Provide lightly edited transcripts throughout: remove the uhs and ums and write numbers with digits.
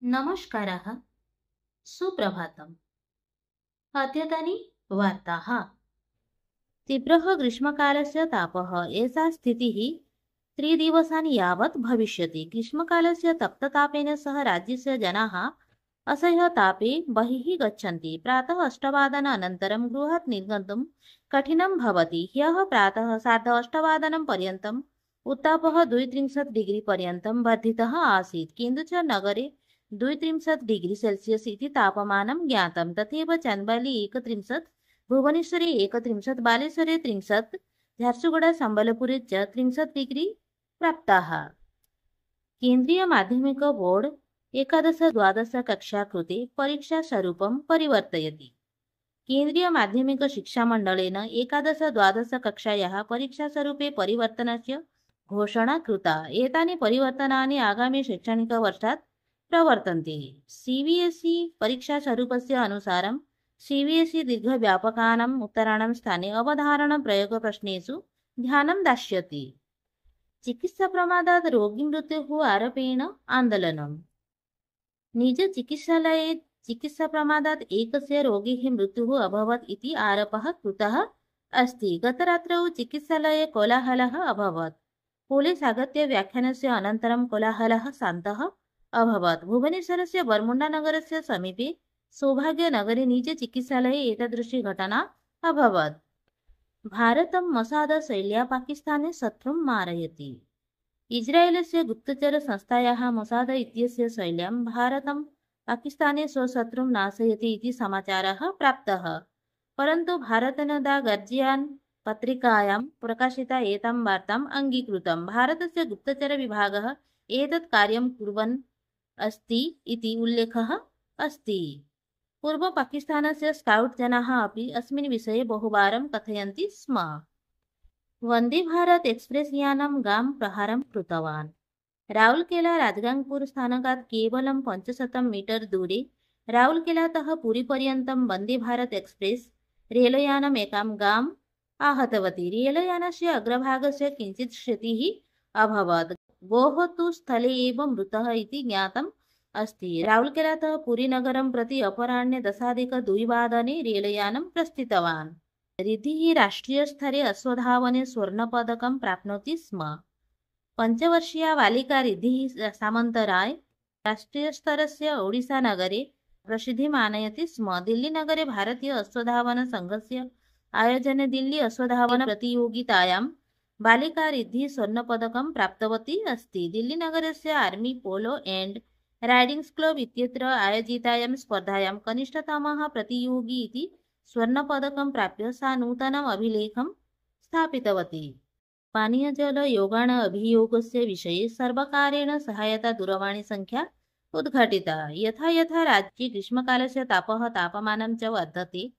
नमस्कारः, सुप्रभातम्। अद्यतनी वार्ताः। तीव्रः ग्रीष्मकालस्य तापः एषा स्थितिः 3 दिवसानि यावत् भविष्यति। ग्रीष्मकालस्य तप्ततापेन सह राज्यस्य जनाः असह्यतापे बहिः गच्छन्ति। प्रातः 8 अनन्तरं गृहात् निर्गन्तुं कठिनं भवति। ह्यः प्रातः 8:30 पर्यन्तम् उत्तापः 32 डिग्री पर्यन्तं वर्धितः आसीत्, किन्तु च नगरे 32 डिग्री सेल्सियस् इति तापमानं ज्ञातं। तथैव चान्बाली 31, भुवनेश्वरे 31, बालेश्वरे 30, झारसुगुडा सम्बलपुरे च 30 डिग्री प्राप्ताः। केन्द्रीय माध्यमिक बोर्ड 11-12 कक्षा कृते परीक्षास्वरूपं परिवर्तयति। केन्द्रीय माध्यमिक शिक्षामण्डलेन 11-12 कक्षायाः परीक्षास्वरूपे परिवर्तनस्य घोषणा कृता। एतानि परिवर्तनानि आगामि शैक्षणिकवर्षात् प्रवर्तन्ते। सीबीएसई परीक्षास्वरूपस्य अनुसारं सीबीएसई दीर्घव्यापकानाम् उत्तराणां स्थाने अवधारणप्रयोगप्रश्नेषु ध्यानं दास्यति। चिकित्साप्रमादात् रोगिमृत्युः आरोपेण आन्दोलनम्। निजचिकित्सालये चिकित्साप्रमादात् एकस्य रोगेः मृत्युः अभवत् इति आरोपः कृतः अस्ति। गतरात्रौ चिकित्सालये कोलाहलः अभवत्। पुलिस् आगत्य व्याख्यानस्य अनन्तरं कोलाहलः शान्तः अभवत्। भुवनेश्वरस्य बर्मुण्डानगरस्य समीपे सौभाग्यनगरे निजचिकित्सालये एतादृशी घटना अभवत्। भारतं मोसाद-शैल्या पाकिस्ताने शत्रुं मारयति। इस्रायेलस्य गुप्तचरसंस्थायाः मोसाद इत्यस्य शैल्यां भारतं पाकिस्ताने स्वशत्रुं नाशयति इति समाचारः प्राप्तः, परन्तु भारतेन द गार्जियन् पत्रिकायां प्रकाशिता एतां वार्ताम् अङ्गीकृतं। भारतस्य गुप्तचरविभागः एतत् कार्यं कुर्वन् अस्ति इति उल्लेखः अस्ति। पूर्वपाकिस्तानस्य स्काउट् जनाः अपि अस्मिन् विषये बहुवारं कथयन्ति स्म। वन्दे भारत एक्स्प्रेस् यानं गां प्रहारं कृतवान्। राउरकेला राजगाङ्गपुर स्थानकात् केवलं 500 मीटर् दूरे राउरकेलातः पुरीपर्यन्तं वन्दे भारत एक्स्प्रेस् रेलयानम् एकां गाम् आहतवती। रेलयानस्य अग्रभागस्य किञ्चित् क्षतिः अभवत्। गोः तु स्थले एव मृतः इति ज्ञातम् अस्ति। राउरकेलातः पुरीनगरं प्रति अपराह्णे 10:02 रेलयानं प्रस्थितवान्। रिद्धिः राष्ट्रियस्तरे अश्वधावने स्वर्णपदकं प्राप्नोति स्म। 5 वर्षीया बालिका रिद्धिः सामन्तराय राष्ट्रियस्तरस्य ओडिसानगरे प्रसिद्धिम् आनयति स्म। दिल्लीनगरे भारतीय अश्वधावनसङ्घस्य आयोजने दिल्ली अश्वधावन प्रतियोगितायां बालिका रिद्धिः स्वर्णपदकं प्राप्तवती अस्ति। दिल्लीनगरस्य आर्मी पोलो एण्ड राइडिङ्ग्स् क्लब् इत्यत्र आयोजितायां स्पर्धायां कनिष्ठतमः प्रतियोगी इति स्वर्णपदकं प्राप्य सा नूतनम् अभिलेखं स्थापितवती। पानीयजलयोगान अभियोगस्य विषये सर्वकारेण सहायता दूरवाणीसङ्ख्या उद्घाटिता। यथा यथा राज्ये ग्रीष्मकालस्य तापमानं च वर्धते,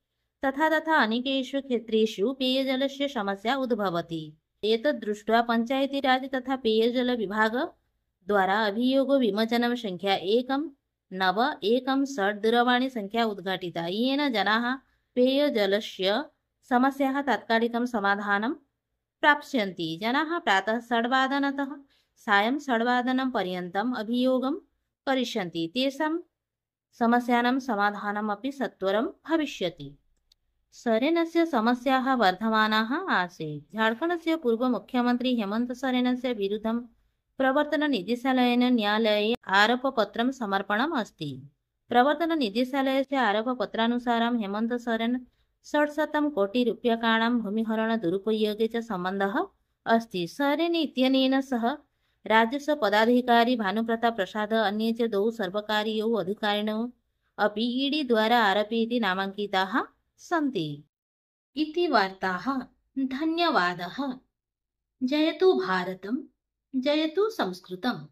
तथा तथा अनेकेषु क्षेत्रेषु पेयजलस्य समस्या उद्भवति। एतद् दृष्ट्वा पञ्चायतीराज तथा पेयजल विभागद्वारा अभियोगविमोचनं संख्या 1916 दूरवाणीसङ्ख्या उद्घाटिता, येन जनाः पेयजलस्य समस्याः तात्कालिकं समाधानं प्राप्स्यन्ति। जनाः प्रातः 8:00 सायं 8:00 पर्यन्तम् अभियोगं करिष्यन्ति। तेषां समस्यानां समाधानमपि सत्वरं भविष्यति। सोरेनस्य समस्याः वर्धमानाः आसीत्। झारखण्डस्य पूर्वमुख्यमन्त्री हेमन्त सोरेनस्य विरुद्धं प्रवर्तननिदेशालयेन न्यायालये आरोपपत्रं समर्पणम् अस्ति। प्रवर्तननिदेशालयस्य आरोपपत्रानुसारं हेमन्त सोरेन 600 कोटिरूप्यकाणां भूमिहरणदुरुपयोगे च सम्बन्धः अस्ति। सोरेन इत्यनेन सह राजस्वपदाधिकारी भानुप्रतापप्रसाद अन्ये च 2 सर्वकारीयौ अधिकारिणौ अपि ईडी द्वारा आरोपी नामाङ्किताः सन्ति। इति वार्ताः। धन्यवादः। जयतु भारतं, जयतु संस्कृतम्।